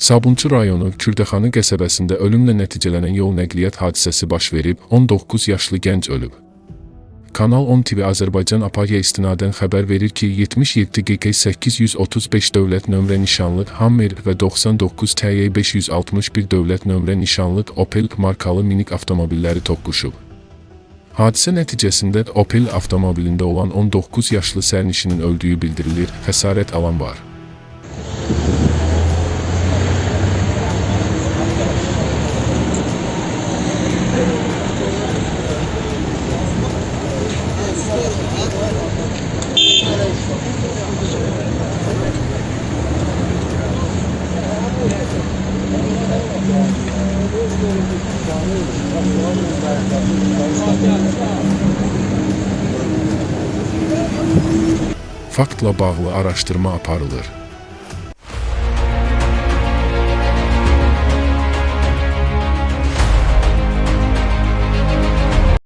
Sabunçu rayonu Kürdəxanı qəsəbəsində ölümlə nəticələnən yol nəqliyyat hadisəsi baş verib, 19 yaşlı gənc ölüb. Kanal 10 TV Azərbaycan APAG-ya istinadən xəbər verir ki, 77 QK 835 dövlət nömrə nişanlı Hammer və 99 TY 561 dövlət nömrə nişanlı Opel markalı minik avtomobilləri toqquşub. Hadisə nəticəsində Opel avtomobilində olan 19 yaşlı sərnişinin öldüyü bildirilir, xəsarət alan var. Faktla bağlı araşdırma aparılır.